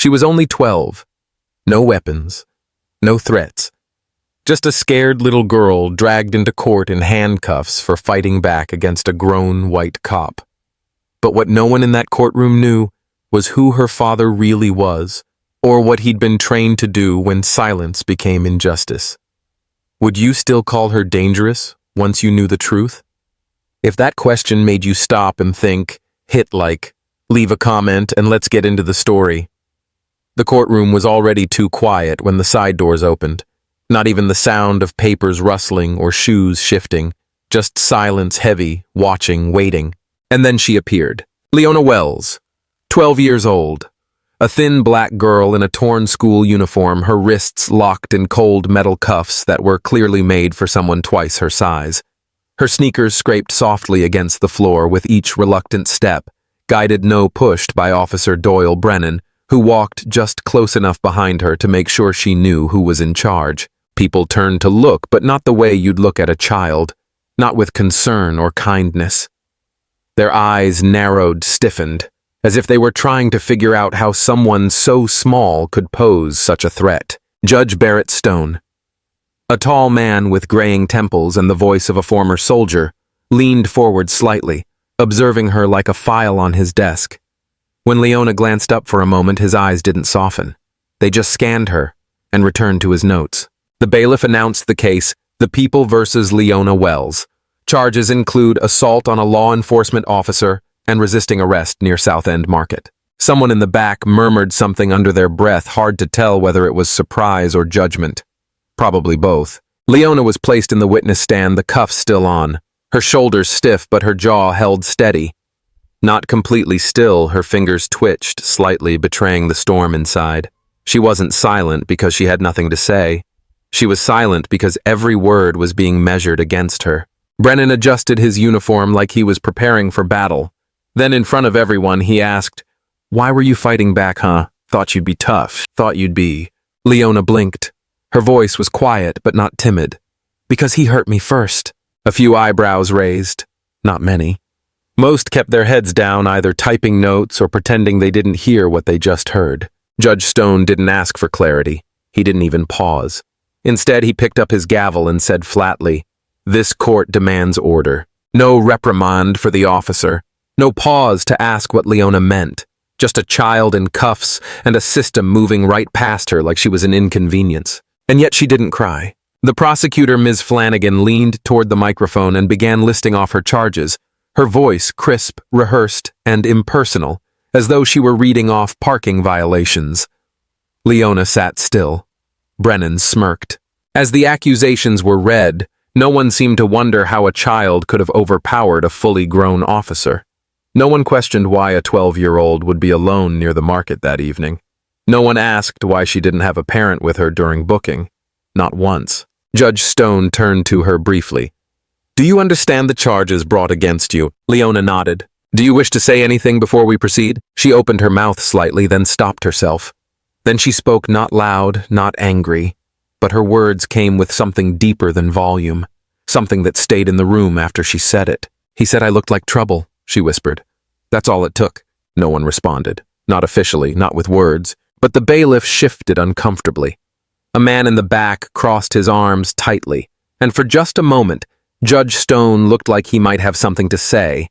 She was only 12. No weapons. No threats. Just a scared little girl dragged into court in handcuffs for fighting back against a grown white cop. But what no one in that courtroom knew was who her father really was, or what he'd been trained to do when silence became injustice. Would you still call her dangerous once you knew the truth? If that question made you stop and think, hit like, leave a comment, and let's get into the story. The courtroom was already too quiet when the side doors opened. Not even the sound of papers rustling or shoes shifting, just silence, heavy, watching, waiting. And then she appeared. Leona Wells, 12 years old. A thin black girl in a torn school uniform, her wrists locked in cold metal cuffs that were clearly made for someone twice her size. Her sneakers scraped softly against the floor with each reluctant step, guided no pushed by Officer Doyle Brennan, who walked just close enough behind her to make sure she knew who was in charge. People turned to look, but not the way you'd look at a child, not with concern or kindness. Their eyes narrowed, stiffened, as if they were trying to figure out how someone so small could pose such a threat. Judge Barrett Stone, a tall man with graying temples and the voice of a former soldier, leaned forward slightly, observing her like a file on his desk. When Leona glanced up for a moment, his eyes didn't soften. They just scanned her and returned to his notes. The bailiff announced the case, The People versus Leona Wells. Charges include assault on a law enforcement officer and resisting arrest near South End Market. Someone in the back murmured something under their breath, hard to tell whether it was surprise or judgment. Probably both. Leona was placed in the witness stand, the cuffs still on, her shoulders stiff but her jaw held steady. Not completely still, her fingers twitched, slightly betraying the storm inside. She wasn't silent because she had nothing to say. She was silent because every word was being measured against her. Brennan adjusted his uniform like he was preparing for battle. Then in front of everyone, he asked, "Why were you fighting back, huh? Thought you'd be tough. Thought you'd be..." Leona blinked. Her voice was quiet but not timid. "Because he hurt me first." A few eyebrows raised. Not many. Most kept their heads down, either typing notes or pretending they didn't hear what they just heard. Judge Stone didn't ask for clarity. He didn't even pause. Instead, he picked up his gavel and said flatly, "This court demands order. No reprimand for the officer. No pause to ask what Leona meant. Just a child in cuffs and a system moving right past her like she was an inconvenience." And yet she didn't cry. The prosecutor, Ms. Flanagan, leaned toward the microphone and began listing off her charges, her voice crisp, rehearsed, and impersonal, as though she were reading off parking violations. Leona sat still. Brennan smirked. As the accusations were read, no one seemed to wonder how a child could have overpowered a fully grown officer. No one questioned why a 12-year-old would be alone near the market that evening. No one asked why she didn't have a parent with her during booking. Not once. Judge Stone turned to her briefly. "Do you understand the charges brought against you?" Leona nodded. "Do you wish to say anything before we proceed?" She opened her mouth slightly, then stopped herself. Then she spoke, not loud, not angry, but her words came with something deeper than volume, something that stayed in the room after she said it. "He said I looked like trouble," she whispered. "That's all it took." No one responded. Not officially, not with words, but the bailiff shifted uncomfortably. A man in the back crossed his arms tightly, and for just a moment, Judge Stone looked like he might have something to say.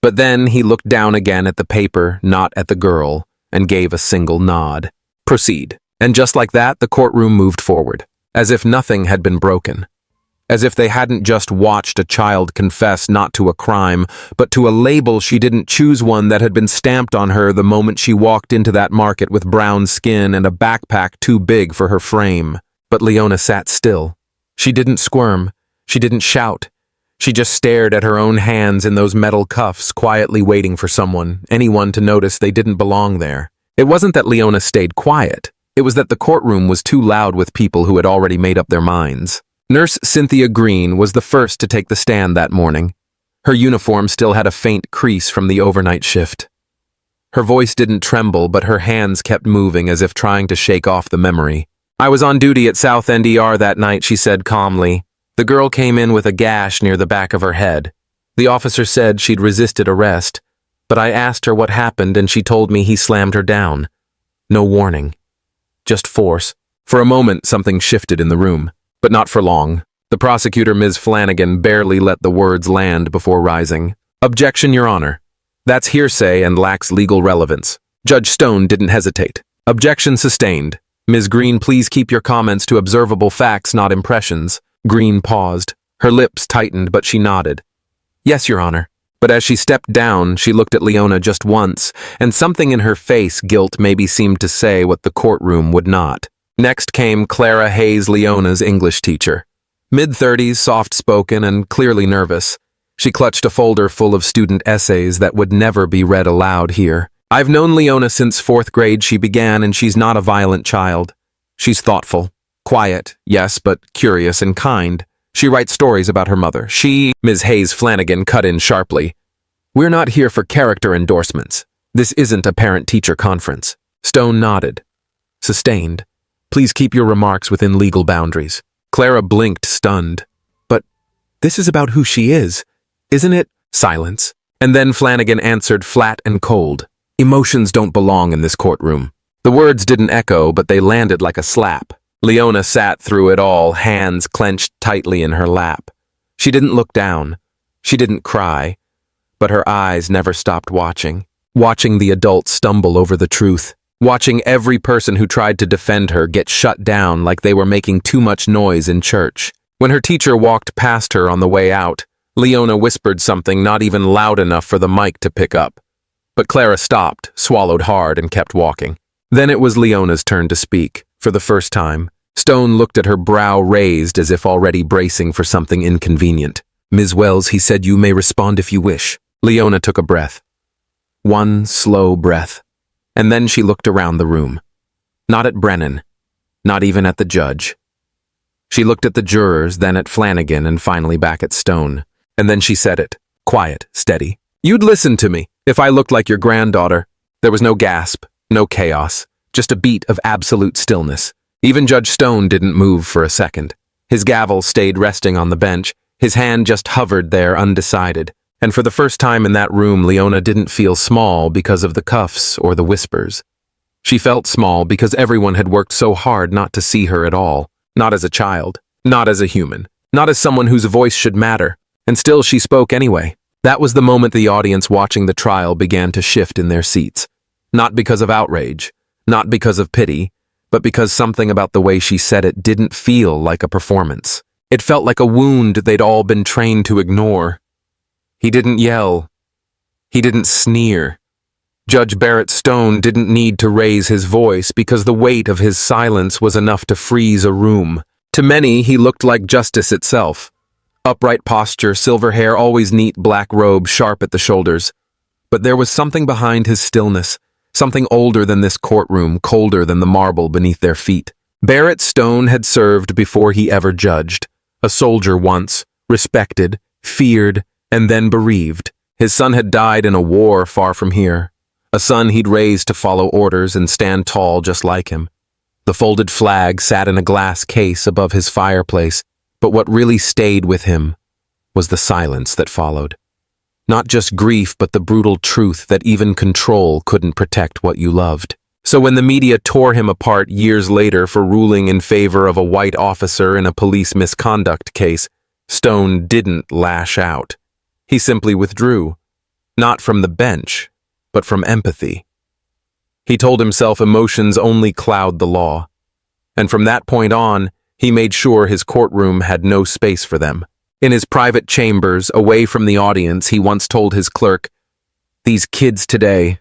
But then he looked down again at the paper, not at the girl, and gave a single nod. "Proceed." And just like that, the courtroom moved forward, as if nothing had been broken. As if they hadn't just watched a child confess not to a crime, but to a label she didn't choose, one that had been stamped on her the moment she walked into that market with brown skin and a backpack too big for her frame. But Leona sat still. She didn't squirm. She didn't shout. She just stared at her own hands in those metal cuffs, quietly waiting for someone, anyone, to notice they didn't belong there. It wasn't that Leona stayed quiet. It was that the courtroom was too loud with people who had already made up their minds. Nurse Cynthia Green was the first to take the stand that morning. Her uniform still had a faint crease from the overnight shift. Her voice didn't tremble, but her hands kept moving as if trying to shake off the memory. "I was on duty at South End ER that night," she said calmly. "The girl came in with a gash near the back of her head. The officer said she'd resisted arrest, but I asked her what happened and she told me he slammed her down. No warning. Just force. For a moment, something shifted in the room, but not for long. The prosecutor, Ms. Flanagan, barely let the words land before rising. Objection, Your Honor. That's hearsay and lacks legal relevance. Judge Stone didn't hesitate. Objection sustained. Ms. Green, please keep your comments to observable facts, not impressions. Green paused. Her lips tightened, but she nodded. Yes, Your Honor. But as she stepped down, she looked at Leona just once, and something in her face, guilt, maybe seemed to say what the courtroom would not. Next came Clara Hayes, Leona's English teacher. Mid-30s, soft-spoken, and clearly nervous. She clutched a folder full of student essays that would never be read aloud here. I've known Leona since 4th grade she began, and she's not a violent child. She's thoughtful, quiet, yes, but curious and kind. She writes stories about her mother. Ms. Hayes Flanagan cut in sharply. We're not here for character endorsements. This isn't a parent-teacher conference. Stone nodded. Sustained. Please keep your remarks within legal boundaries. Clara blinked, stunned. But this is about who she is, isn't it? Silence. And then Flanagan answered flat and cold. Emotions don't belong in this courtroom. The words didn't echo, but they landed like a slap. Leona sat through it all, hands clenched tightly in her lap. She didn't look down. She didn't cry. But her eyes never stopped watching the adults stumble over the truth, watching every person who tried to defend her get shut down like they were making too much noise in church. When her teacher walked past her on the way out, Leona whispered something not even loud enough for the mic to pick up. But Clara stopped, swallowed hard, and kept walking. Then it was Leona's turn to speak, for the first time. Stone looked at her, brow raised as if already bracing for something inconvenient. Ms. Wells, he said, you may respond if you wish. Leona took a breath. One slow breath. And then she looked around the room. Not at Brennan. Not even at the judge. She looked at the jurors, then at Flanagan, and finally back at Stone. And then she said it. Quiet, steady. You'd listen to me if I looked like your granddaughter. There was no gasp, no chaos, just a beat of absolute stillness. Even Judge Stone didn't move for a second. His gavel stayed resting on the bench. His hand just hovered there, undecided. And for the first time in that room, Leona didn't feel small because of the cuffs or the whispers. She felt small because everyone had worked so hard not to see her at all. Not as a child, not as a human, not as someone whose voice should matter. And still she spoke anyway. That was the moment the audience watching the trial began to shift in their seats. Not because of outrage, not because of pity, but because something about the way she said it didn't feel like a performance. It felt like a wound they'd all been trained to ignore. He didn't yell. He didn't sneer. Judge Barrett Stone didn't need to raise his voice because the weight of his silence was enough to freeze a room. To many, he looked like justice itself. Upright posture, silver hair, always neat black robe, sharp at the shoulders. But there was something behind his stillness, something older than this courtroom, colder than the marble beneath their feet. Barrett Stone had served before he ever judged. A soldier once, respected, feared, and then bereaved. His son had died in a war far from here. A son he'd raised to follow orders and stand tall just like him. The folded flag sat in a glass case above his fireplace, but what really stayed with him was the silence that followed. Not just grief, but the brutal truth that even control couldn't protect what you loved. So when the media tore him apart years later for ruling in favor of a white officer in a police misconduct case, Stone didn't lash out. He simply withdrew, not from the bench, but from empathy. He told himself emotions only cloud the law, and from that point on, he made sure his courtroom had no space for them. In his private chambers, away from the audience, he once told his clerk, "These kids today,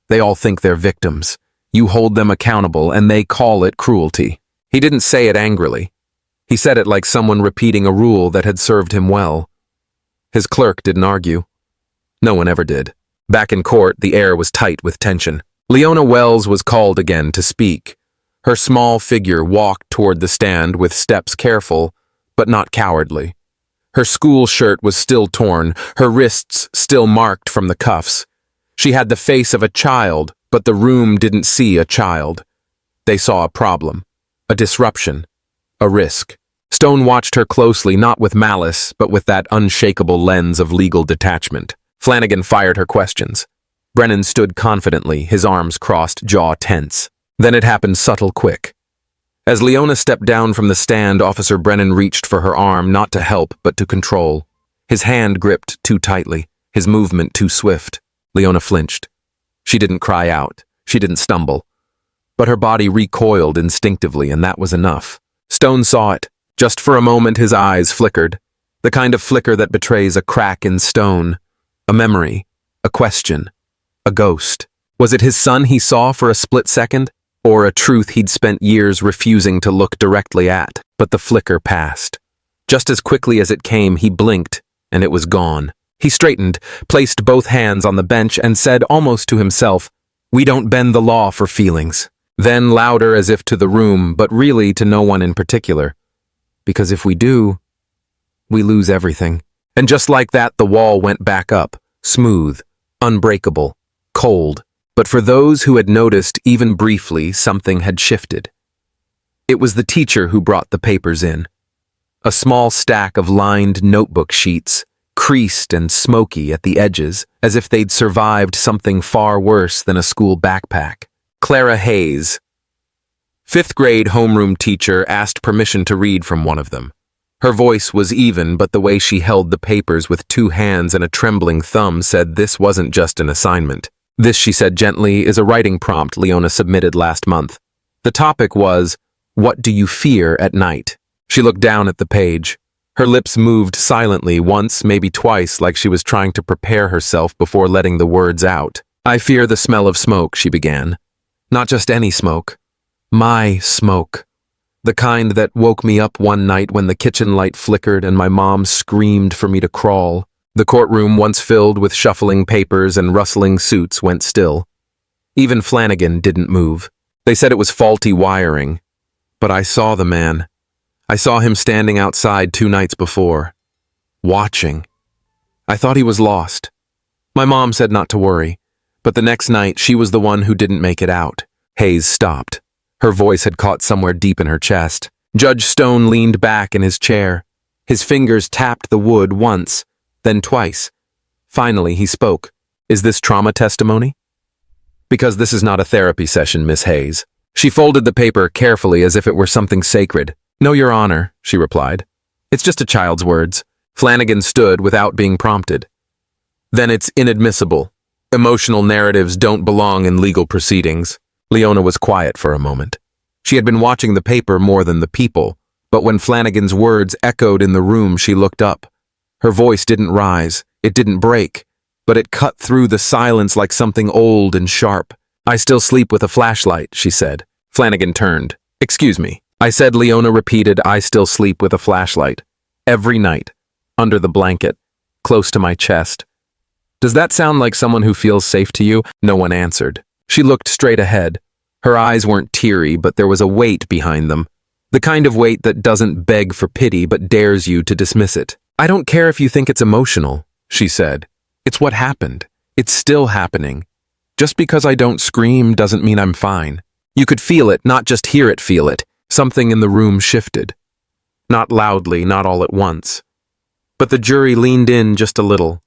they all think they're victims. You hold them accountable, and they call it cruelty." He didn't say it angrily. He said it like someone repeating a rule that had served him well. His clerk didn't argue. No one ever did. Back in court, the air was tight with tension. Leona Wells was called again to speak. Her small figure walked toward the stand with steps careful, but not cowardly. Her school shirt was still torn, her wrists still marked from the cuffs. She had the face of a child, but the room didn't see a child. They saw a problem, a disruption, a risk. Stone watched her closely, not with malice, but with that unshakable lens of legal detachment. Flanagan fired her questions. Brennan stood confidently, his arms crossed, jaw tense. Then it happened subtle quick. As Leona stepped down from the stand, Officer Brennan reached for her arm, not to help, but to control. His hand gripped too tightly, his movement too swift. Leona flinched. She didn't cry out. She didn't stumble. But her body recoiled instinctively, and that was enough. Stone saw it. Just for a moment his eyes flickered. The kind of flicker that betrays a crack in stone. A memory. A question. A ghost. Was it his son he saw for a split second? Or a truth he'd spent years refusing to look directly at? But the flicker passed. Just as quickly as it came, he blinked, and it was gone. He straightened, placed both hands on the bench, and said almost to himself, "We don't bend the law for feelings." Then louder as if to the room, but really to no one in particular. "Because if we do, we lose everything." And just like that, the wall went back up, smooth, unbreakable, cold. But for those who had noticed, even briefly, something had shifted. It was the teacher who brought the papers in. A small stack of lined notebook sheets, creased and smoky at the edges, as if they'd survived something far worse than a school backpack. Clara Hayes, 5th grade homeroom teacher, asked permission to read from one of them. Her voice was even, but the way she held the papers with 2 hands and a trembling thumb said this wasn't just an assignment. "This," she said gently, "is a writing prompt Leona submitted last month. The topic was, 'What do you fear at night?'" She looked down at the page. Her lips moved silently once, maybe twice, like she was trying to prepare herself before letting the words out. "I fear the smell of smoke," she began. "Not just any smoke. My smoke. The kind that woke me up one night when the kitchen light flickered and my mom screamed for me to crawl." The courtroom, once filled with shuffling papers and rustling suits, went still. Even Flanagan didn't move. They said it was faulty wiring. But I saw the man. I saw him standing outside 2 nights before. Watching. I thought he was lost. My mom said not to worry. But the next night, she was the one who didn't make it out. Hayes stopped. Her voice had caught somewhere deep in her chest. Judge Stone leaned back in his chair. His fingers tapped the wood once, then twice. Finally, he spoke. "Is this trauma testimony?" "Because this is not a therapy session, Miss Hayes." She folded the paper carefully as if it were something sacred. "No, Your Honor," she replied. "It's just a child's words." Flanagan stood without being prompted. "Then it's inadmissible. Emotional narratives don't belong in legal proceedings." Leona was quiet for a moment. She had been watching the paper more than the people, but when Flanagan's words echoed in the room, she looked up. Her voice didn't rise, it didn't break, but it cut through the silence like something old and sharp. "I still sleep with a flashlight," she said. Flanagan turned. "Excuse me." "I said," Leona repeated, "I still sleep with a flashlight. Every night. Under the blanket. Close to my chest." "Does that sound like someone who feels safe to you?" No one answered. She looked straight ahead. Her eyes weren't teary, but there was a weight behind them. The kind of weight that doesn't beg for pity but dares you to dismiss it. "I don't care if you think it's emotional," she said. "It's what happened. It's still happening. Just because I don't scream doesn't mean I'm fine." You could feel it, not just hear it, feel it. Something in the room shifted. Not loudly, not all at once. But the jury leaned in just a little.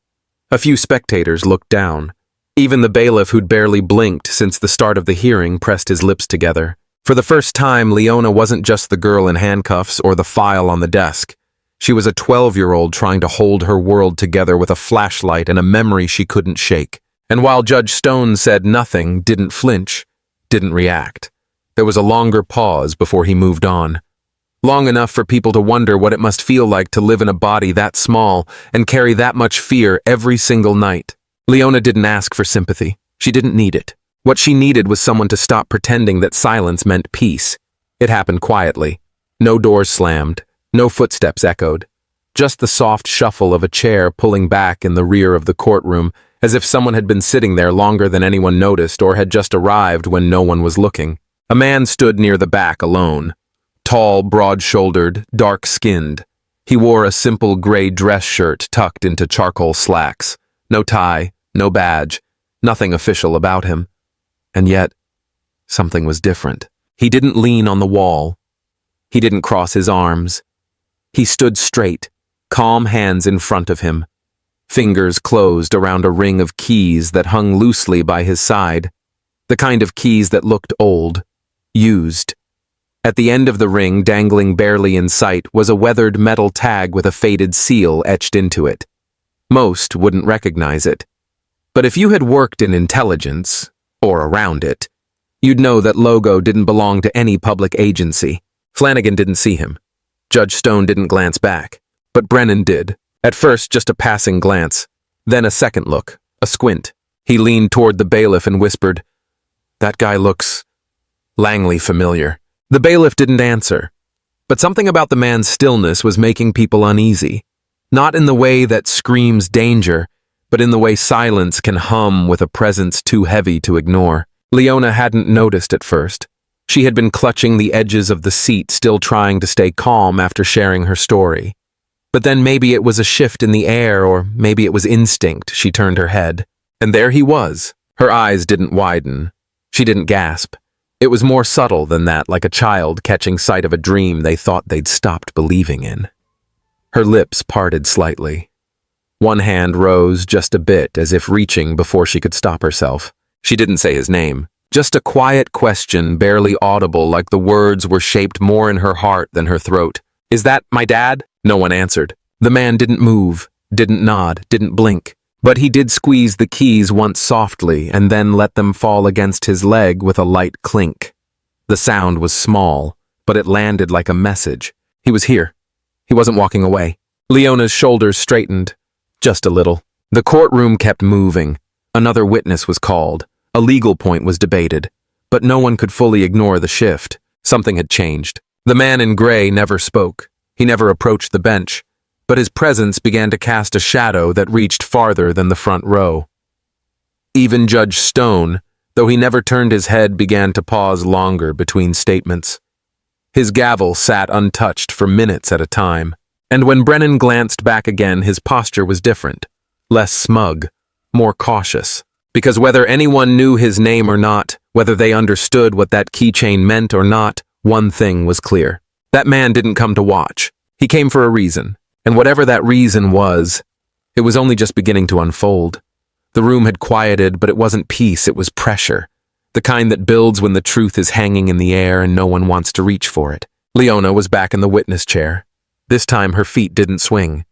A few spectators looked down. Even the bailiff, who'd barely blinked since the start of the hearing, pressed his lips together. For the first time, Leona wasn't just the girl in handcuffs or the file on the desk. She was a 12-year-old trying to hold her world together with a flashlight and a memory she couldn't shake. And while Judge Stone said nothing, didn't flinch, didn't react, there was a longer pause before he moved on. Long enough for people to wonder what it must feel like to live in a body that small and carry that much fear every single night. Leona didn't ask for sympathy. She didn't need it. What she needed was someone to stop pretending that silence meant peace. It happened quietly. No doors slammed. No footsteps echoed. Just the soft shuffle of a chair pulling back in the rear of the courtroom, as if someone had been sitting there longer than anyone noticed or had just arrived when no one was looking. A man stood near the back alone. Tall, broad-shouldered, dark-skinned. He wore a simple gray dress shirt tucked into charcoal slacks. No tie, no badge, nothing official about him. And yet, something was different. He didn't lean on the wall. He didn't cross his arms. He stood straight, calm hands in front of him. Fingers closed around a ring of keys that hung loosely by his side. The kind of keys that looked old, Used. At the end of the ring, dangling barely in sight, was a weathered metal tag with a faded seal etched into it. Most wouldn't recognize it. But if you had worked in intelligence, or around it, you'd know that logo didn't belong to any public agency. Flanagan didn't see him. Judge Stone didn't glance back. But Brennan did. At first, just a passing glance. Then a second look, a squint. He leaned toward the bailiff and whispered, "That guy looks Langley familiar." The bailiff didn't answer. But something about the man's stillness was making people uneasy. Not in the way that screams danger, but in the way silence can hum with a presence too heavy to ignore. Leona hadn't noticed at first. She had been clutching the edges of the seat, still trying to stay calm after sharing her story. But then maybe it was a shift in the air, or maybe it was instinct. She turned her head. And there he was. Her eyes didn't widen. She didn't gasp. It was more subtle than that, like a child catching sight of a dream they thought they'd stopped believing in. Her lips parted slightly. One hand rose just a bit, as if reaching before she could stop herself. She didn't say his name. Just a quiet question, barely audible, like the words were shaped more in her heart than her throat. "Is that my dad?" No one answered. The man didn't move, didn't nod, didn't blink. But he did squeeze the keys once softly and then let them fall against his leg with a light clink. The sound was small, but it landed like a message. He was here. He wasn't walking away. Leona's shoulders straightened, just a little. The courtroom kept moving. Another witness was called. A legal point was debated. But no one could fully ignore the shift. Something had changed. The man in gray never spoke. He never approached the bench. But his presence began to cast a shadow that reached farther than the front row. Even Judge Stone, though he never turned his head, began to pause longer between statements. His gavel sat untouched for minutes at a time, and when Brennan glanced back again, his posture was different, less smug, more cautious. Because whether anyone knew his name or not, whether they understood what that keychain meant or not, one thing was clear. That man didn't come to watch. He came for a reason. And whatever that reason was, it was only just beginning to unfold. The room had quieted, but it wasn't peace, it was pressure. The kind that builds when the truth is hanging in the air and no one wants to reach for it. Leona was back in the witness chair. This time her feet didn't swing.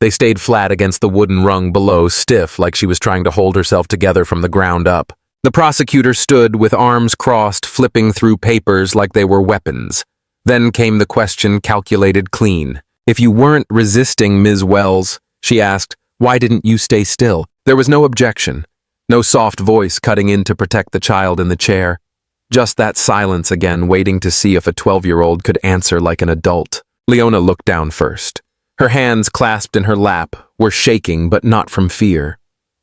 They stayed flat against the wooden rung below, stiff like she was trying to hold herself together from the ground up. The prosecutor stood with arms crossed, flipping through papers like they were weapons. Then came the question, calculated clean. "If you weren't resisting, Ms. Wells," she asked, "why didn't you stay still?" There was no objection, no soft voice cutting in to protect the child in the chair. Just that silence again, waiting to see if a 12-year-old could answer like an adult. Leona looked down first. Her hands clasped in her lap were shaking, but not from fear.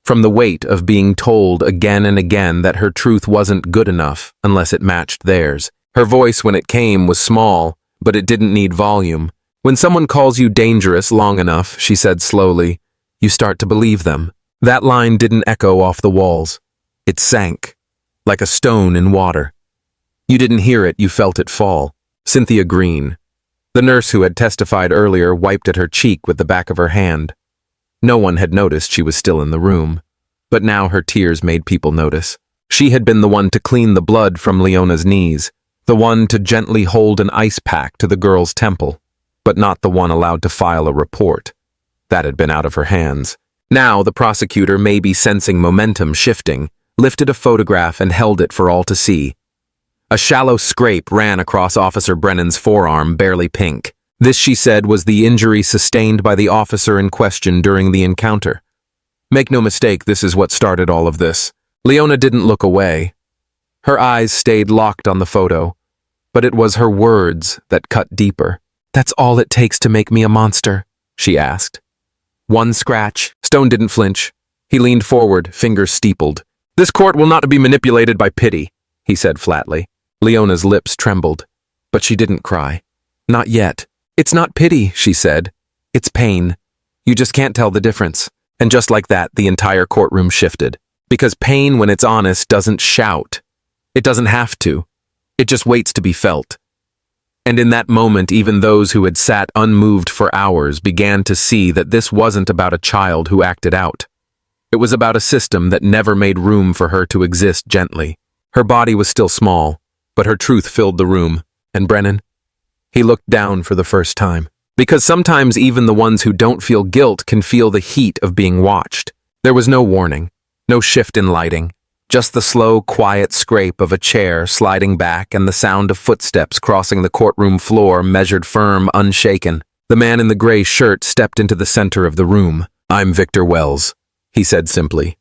From the weight of being told again and again that her truth wasn't good enough unless it matched theirs. Her voice, when it came, was small, but it didn't need volume. "When someone calls you dangerous long enough," she said slowly, "you start to believe them." That line didn't echo off the walls. It sank, like a stone in water. You didn't hear it, you felt it fall. Cynthia Green, the nurse who had testified earlier, wiped at her cheek with the back of her hand. No one had noticed she was still in the room, but now her tears made people notice. She had been the one to clean the blood from Leona's knees, the one to gently hold an ice pack to the girl's temple. But not the one allowed to file a report. That had been out of her hands. Now the prosecutor, maybe sensing momentum shifting, lifted a photograph and held it for all to see. A shallow scrape ran across Officer Brennan's forearm, barely pink. This, she said, was the injury sustained by the officer in question during the encounter. Make no mistake, this is what started all of this. Leona didn't look away. Her eyes stayed locked on the photo, but it was her words that cut deeper. "That's all it takes to make me a monster?" she asked. One scratch. Stone didn't flinch. He leaned forward, fingers steepled. "This court will not be manipulated by pity," he said flatly. Leona's lips trembled, but she didn't cry. Not yet. "It's not pity," she said. "It's pain. You just can't tell the difference." And just like that, the entire courtroom shifted. Because pain, when it's honest, doesn't shout. It doesn't have to. It just waits to be felt. And in that moment, even those who had sat unmoved for hours began to see that this wasn't about a child who acted out. It was about a system that never made room for her to exist gently. Her body was still small, but her truth filled the room. And Brennan? He looked down for the first time. Because sometimes even the ones who don't feel guilt can feel the heat of being watched. There was no warning, no shift in lighting, just the slow, quiet scrape of a chair sliding back and the sound of footsteps crossing the courtroom floor, measured firm, unshaken. The man in the gray shirt stepped into the center of the room. "I'm Victor Wells," he said simply.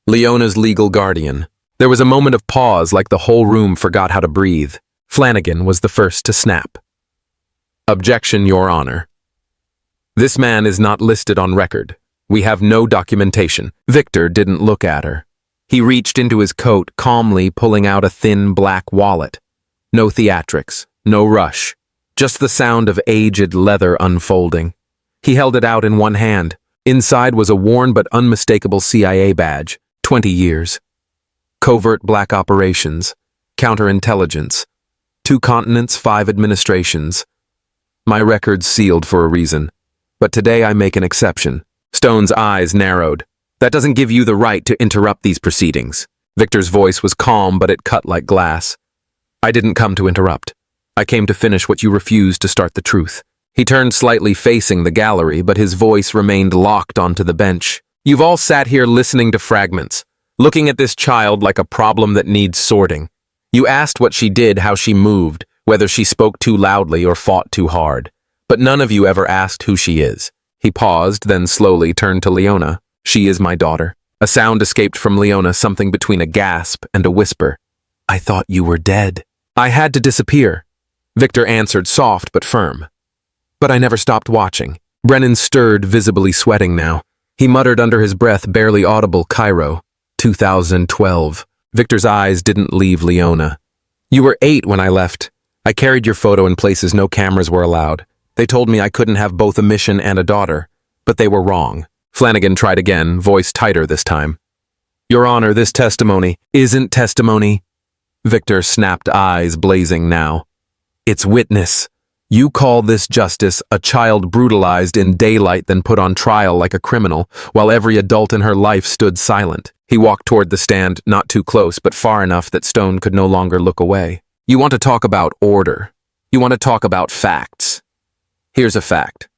"Leona's legal guardian." There was a moment of pause, like the whole room forgot how to breathe. Flanagan was the first to snap. "Objection, Your Honor. This man is not listed on record. We have no documentation." Victor didn't look at her. He reached into his coat, calmly pulling out a thin black wallet. No theatrics, no rush, just the sound of aged leather unfolding. He held it out in one hand. Inside was a worn but unmistakable CIA badge, 20 years. Covert black operations, counterintelligence, 2 continents, 5 administrations. My record's sealed for a reason, but today I make an exception. Stone's eyes narrowed. "That doesn't give you the right to interrupt these proceedings." Victor's voice was calm, but it cut like glass. "I didn't come to interrupt. I came to finish what you refused to start the truth." He turned slightly facing the gallery, but his voice remained locked onto the bench. "You've all sat here listening to fragments, looking at this child like a problem that needs sorting. You asked what she did, how she moved, whether she spoke too loudly or fought too hard. But none of you ever asked who she is." He paused, then slowly turned to Leona. "She is my daughter." A sound escaped from Leona, something between a gasp and a whisper. "I thought you were dead." "I had to disappear," Victor answered, soft but firm. "But I never stopped watching." Brennan stirred, visibly sweating now. He muttered under his breath, barely audible, "Cairo, 2012. Victor's eyes didn't leave Leona. "You were 8 when I left. I carried your photo in places no cameras were allowed. They told me I couldn't have both a mission and a daughter, but they were wrong." Flanagan tried again, voice tighter this time. "Your Honor, this testimony isn't testimony." Victor snapped, eyes blazing now. "It's witness. You call this justice, a child brutalized in daylight then put on trial like a criminal, while every adult in her life stood silent." He walked toward the stand, not too close, but far enough that Stone could no longer look away. "You want to talk about order. You want to talk about facts. Here's a fact.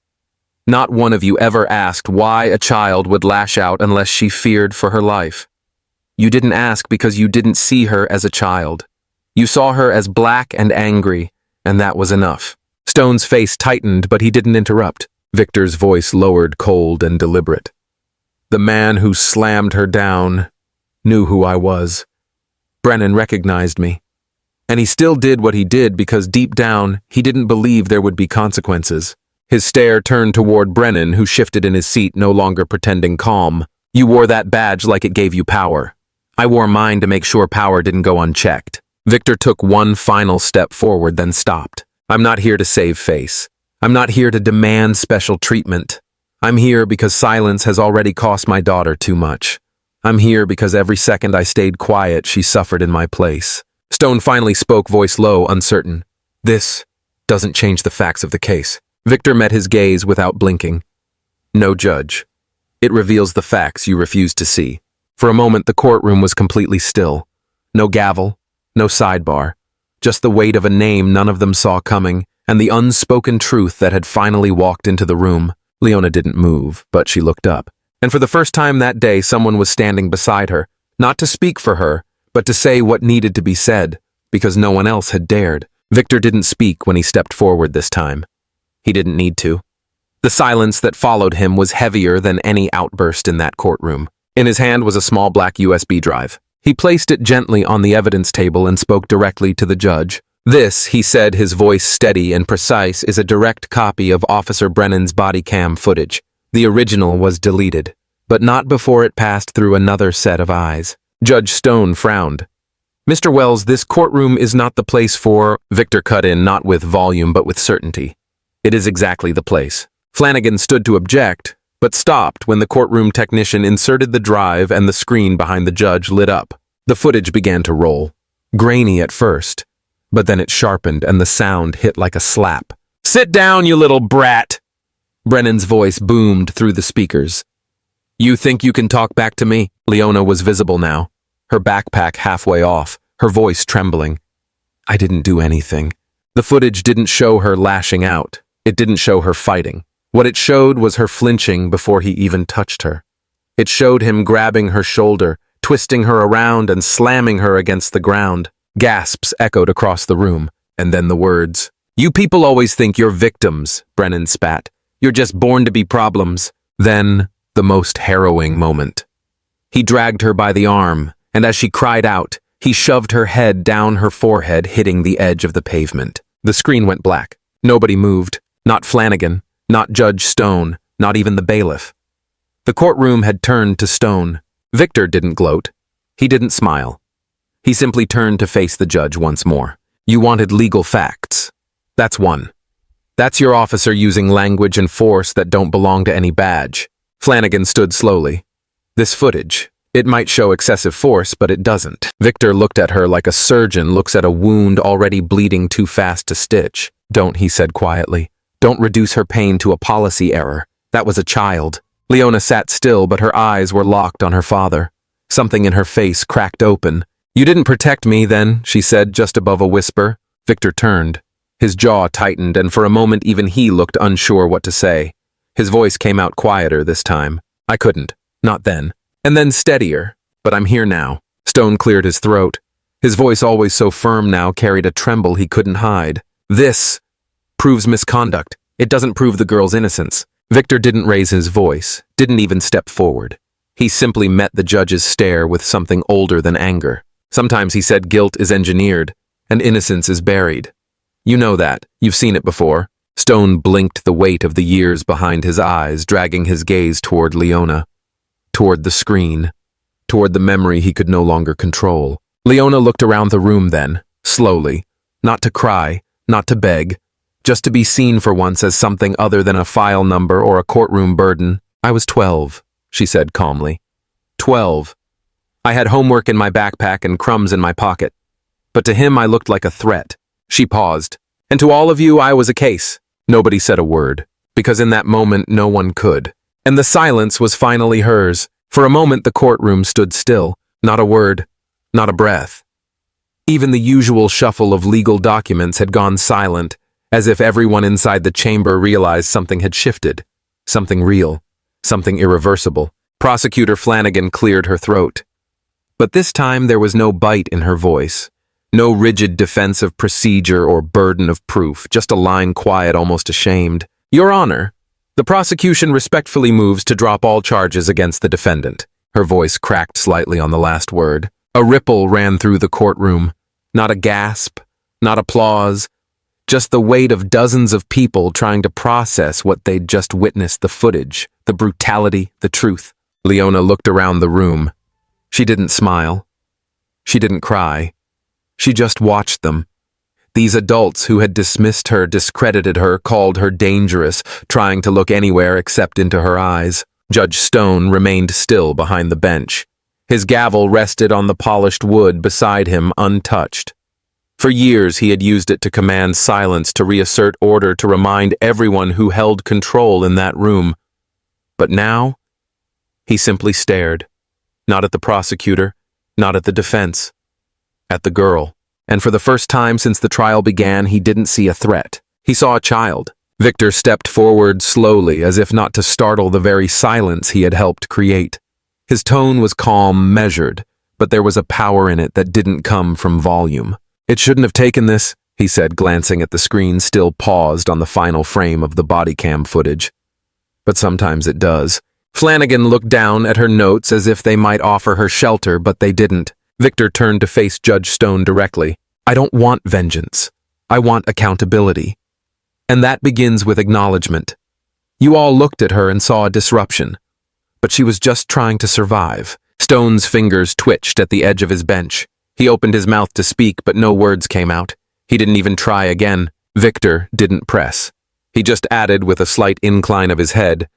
Not one of you ever asked why a child would lash out unless she feared for her life. You didn't ask because you didn't see her as a child. You saw her as black and angry, and that was enough." Stone's face tightened, but he didn't interrupt. Victor's voice lowered, cold and deliberate. "The man who slammed her down knew who I was. Brennan recognized me. And he still did what he did because deep down, he didn't believe there would be consequences." His stare turned toward Brennan, who shifted in his seat, no longer pretending calm. "You wore that badge like it gave you power. I wore mine to make sure power didn't go unchecked." Victor took one final step forward, then stopped. "I'm not here to save face. I'm not here to demand special treatment. I'm here because silence has already cost my daughter too much. I'm here because every second I stayed quiet, she suffered in my place." Stone finally spoke, voice low, uncertain. "This doesn't change the facts of the case." Victor met his gaze without blinking. "No, Judge. It reveals the facts you refused to see." For a moment, the courtroom was completely still. No gavel, no sidebar, just the weight of a name none of them saw coming, and the unspoken truth that had finally walked into the room. Leona didn't move, but she looked up. And for the first time that day, someone was standing beside her, not to speak for her, but to say what needed to be said, because no one else had dared. Victor didn't speak when he stepped forward this time. He didn't need to. The silence that followed him was heavier than any outburst in that courtroom. In his hand was a small black USB drive. He placed it gently on the evidence table and spoke directly to the judge. "This," he said, his voice steady and precise, "is a direct copy of Officer Brennan's body cam footage. The original was deleted, but not before it passed through another set of eyes." Judge Stone frowned. "Mr. Wells, this courtroom is not the place for—" Victor cut in, not with volume but with certainty. "It is exactly the place." Flanagan stood to object, but stopped when the courtroom technician inserted the drive and the screen behind the judge lit up. The footage began to roll. Grainy at first, but then it sharpened and the sound hit like a slap. "Sit down, you little brat!" Brennan's voice boomed through the speakers. "You think you can talk back to me?" Leona was visible now, her backpack halfway off, her voice trembling. I didn't do anything. The footage didn't show her lashing out. It didn't show her fighting. What it showed was her flinching before he even touched her. It showed him grabbing her shoulder, twisting her around and slamming her against the ground. Gasps echoed across the room, and then the words. "You people always think you're victims," Brennan spat. "You're just born to be problems." Then, the most harrowing moment. He dragged her by the arm, and as she cried out, he shoved her head down her forehead, hitting the edge of the pavement. The screen went black. Nobody moved. Not Flanagan, not Judge Stone, not even the bailiff. The courtroom had turned to stone. Victor didn't gloat. He didn't smile. He simply turned to face the judge once more. "You wanted legal facts. That's one. That's your officer using language and force that don't belong to any badge." Flanagan stood slowly. "This footage, it might show excessive force, but it doesn't." Victor looked at her like a surgeon looks at a wound already bleeding too fast to stitch. "Don't," he said quietly. "Don't reduce her pain to a policy error. That was a child." Leona sat still, but her eyes were locked on her father. Something in her face cracked open. "You didn't protect me then," she said just above a whisper. Victor turned. His jaw tightened, and for a moment even he looked unsure what to say. His voice came out quieter this time. "I couldn't. Not then." And then steadier. "But I'm here now." Stone cleared his throat. His voice, always so firm now, carried a tremble he couldn't hide. "This proves misconduct. It doesn't prove the girl's innocence." Victor didn't raise his voice, didn't even step forward. He simply met the judge's stare with something older than anger. Sometimes he said guilt is engineered, and innocence is buried. You know that. You've seen it before. Stone blinked, the weight of the years behind his eyes, dragging his gaze toward Leona, toward the screen, toward the memory he could no longer control. Leona looked around the room then, slowly, not to cry, not to beg, just to be seen for once as something other than a file number or a courtroom burden. "I was 12, she said calmly. 12. I had homework in my backpack and crumbs in my pocket. But to him I looked like a threat." She paused. "And to all of you I was a case." Nobody said a word, because in that moment no one could. And the silence was finally hers. For a moment the courtroom stood still. Not a word, not a breath. Even the usual shuffle of legal documents had gone silent, as if everyone inside the chamber realized something had shifted. Something real, something irreversible. Prosecutor Flanagan cleared her throat. But this time there was no bite in her voice. No rigid defense of procedure or burden of proof, just a line quiet, almost ashamed. "Your Honor, the prosecution respectfully moves to drop all charges against the defendant." Her voice cracked slightly on the last word. A ripple ran through the courtroom. Not a gasp, not applause, just the weight of dozens of people trying to process what they'd just witnessed, the footage, the brutality, the truth. Leona looked around the room. She didn't smile. She didn't cry. She just watched them. These adults who had dismissed her, discredited her, called her dangerous, trying to look anywhere except into her eyes. Judge Stone remained still behind the bench. His gavel rested on the polished wood beside him, untouched. For years he had used it to command silence, to reassert order, to remind everyone who held control in that room. But now, he simply stared. Not at the prosecutor, not at the defense. At the girl. And for the first time since the trial began, he didn't see a threat. He saw a child. Victor stepped forward slowly, as if not to startle the very silence he had helped create. His tone was calm, measured, but there was a power in it that didn't come from volume. "It shouldn't have taken this," he said, glancing at the screen still paused on the final frame of the body cam footage. "But sometimes it does." Flanagan looked down at her notes as if they might offer her shelter, but they didn't. Victor turned to face Judge Stone directly. "I don't want vengeance. I want accountability. And that begins with acknowledgement. You all looked at her and saw a disruption. But she was just trying to survive." Stone's fingers twitched at the edge of his bench. He opened his mouth to speak, but no words came out. He didn't even try again. Victor didn't press. He just added with a slight incline of his head,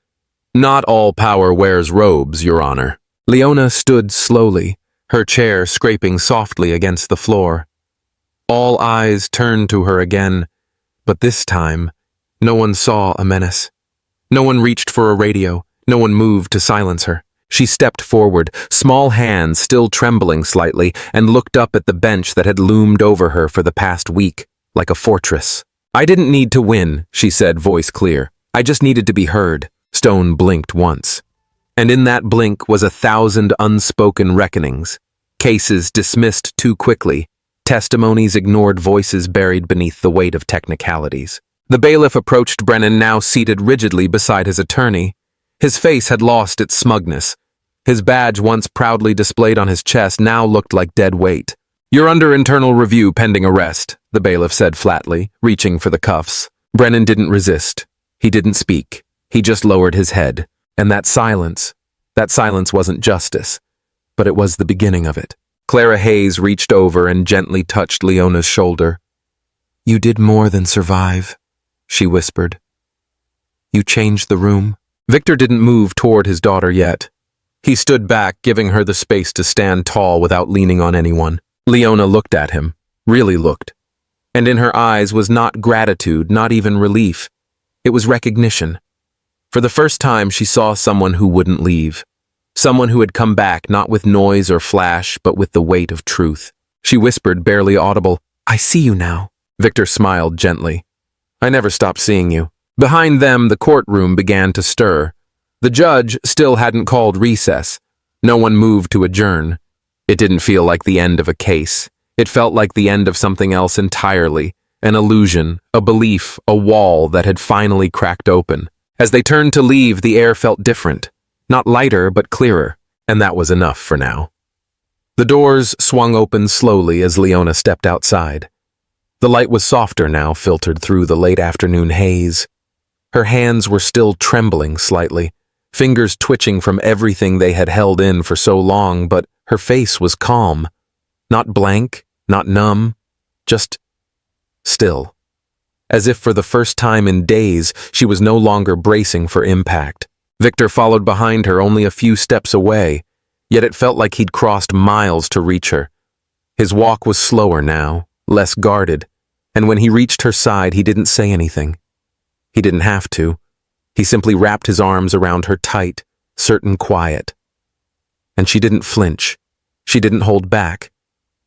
"Not all power wears robes, Your Honor." Leona stood slowly, her chair scraping softly against the floor. All eyes turned to her again, but this time, no one saw a menace. No one reached for a radio. No one moved to silence her. She stepped forward, small hands still trembling slightly, and looked up at the bench that had loomed over her for the past week, like a fortress. "I didn't need to win," she said, voice clear. "I just needed to be heard." Stone blinked once. And in that blink was 1,000 unspoken reckonings. Cases dismissed too quickly. Testimonies ignored, voices buried beneath the weight of technicalities. The bailiff approached Brennan, now seated rigidly beside his attorney. His face had lost its smugness. His badge, once proudly displayed on his chest, now looked like dead weight. "You're under internal review pending arrest," the bailiff said flatly, reaching for the cuffs. Brennan didn't resist. He didn't speak. He just lowered his head. And that silence wasn't justice, but it was the beginning of it. Clara Hayes reached over and gently touched Leona's shoulder. "You did more than survive," she whispered. "You changed the room." Victor didn't move toward his daughter yet. He stood back, giving her the space to stand tall without leaning on anyone. Leona looked at him, really looked. And in her eyes was not gratitude, not even relief. It was recognition. For the first time, she saw someone who wouldn't leave. Someone who had come back, not with noise or flash, but with the weight of truth. She whispered, barely audible, "I see you now." Victor smiled gently. "I never stopped seeing you." Behind them, the courtroom began to stir. The judge still hadn't called recess. No one moved to adjourn. It didn't feel like the end of a case. It felt like the end of something else entirely. An illusion, a belief, a wall that had finally cracked open. As they turned to leave, the air felt different. Not lighter, but clearer. And that was enough for now. The doors swung open slowly as Leona stepped outside. The light was softer now, filtered through the late afternoon haze. Her hands were still trembling slightly, fingers twitching from everything they had held in for so long, but her face was calm. Not blank, not numb, just still. As if for the first time in days, she was no longer bracing for impact. Victor followed behind her, only a few steps away, yet it felt like he'd crossed miles to reach her. His walk was slower now, less guarded, and when he reached her side, he didn't say anything. He didn't have to. He simply wrapped his arms around her tight, certain quiet. And she didn't flinch. She didn't hold back.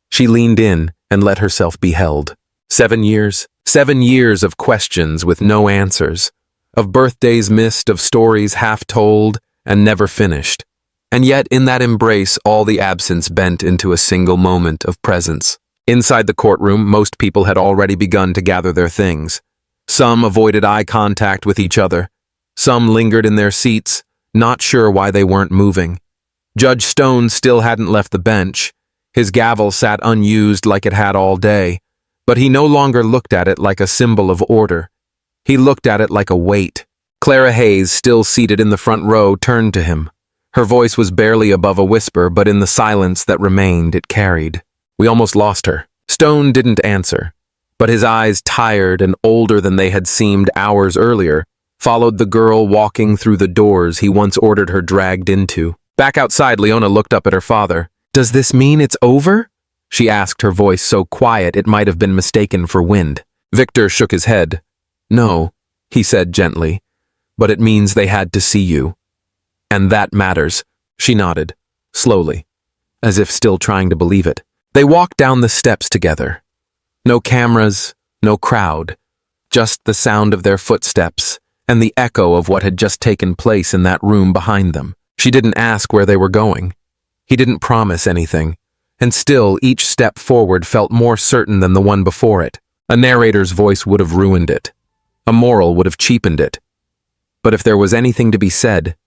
She leaned in and let herself be held. 7 years. 7 years of questions with no answers. Of birthdays missed, of stories half told and never finished. And yet in that embrace, all the absence bent into a single moment of presence. Inside the courtroom, most people had already begun to gather their things. Some avoided eye contact with each other. Some lingered in their seats, not sure why they weren't moving. Judge Stone still hadn't left the bench. His gavel sat unused like it had all day, but he no longer looked at it like a symbol of order. He looked at it like a weight. Clara Hayes, still seated in the front row, turned to him. Her voice was barely above a whisper, but in the silence that remained, it carried. "We almost lost her." Stone didn't answer, but his eyes, tired and older than they had seemed hours earlier, followed the girl walking through the doors he once ordered her dragged into. Back outside, Leona looked up at her father. "Does this mean it's over?" she asked, her voice so quiet it might have been mistaken for wind. Victor shook his head. "No," he said gently, "but it means they had to see you. And that matters." She nodded, slowly, as if still trying to believe it. They walked down the steps together. No cameras, no crowd, just the sound of their footsteps and the echo of what had just taken place in that room behind them. She didn't ask where they were going. He didn't promise anything, and still each step forward felt more certain than the one before it. A narrator's voice would have ruined it. A moral would have cheapened it. But if there was anything to be said,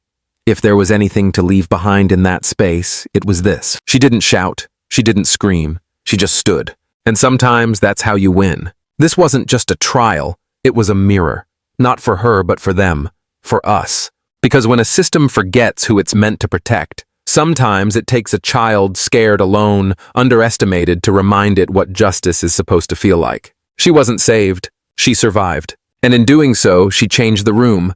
if there was anything to leave behind in that space, it was this. She didn't shout. She didn't scream. She just stood. And sometimes that's how you win. This wasn't just a trial. It was a mirror. Not for her, but for them. For us. Because when a system forgets who it's meant to protect, sometimes it takes a child scared alone, underestimated, to remind it what justice is supposed to feel like. She wasn't saved. She survived. And in doing so, she changed the room.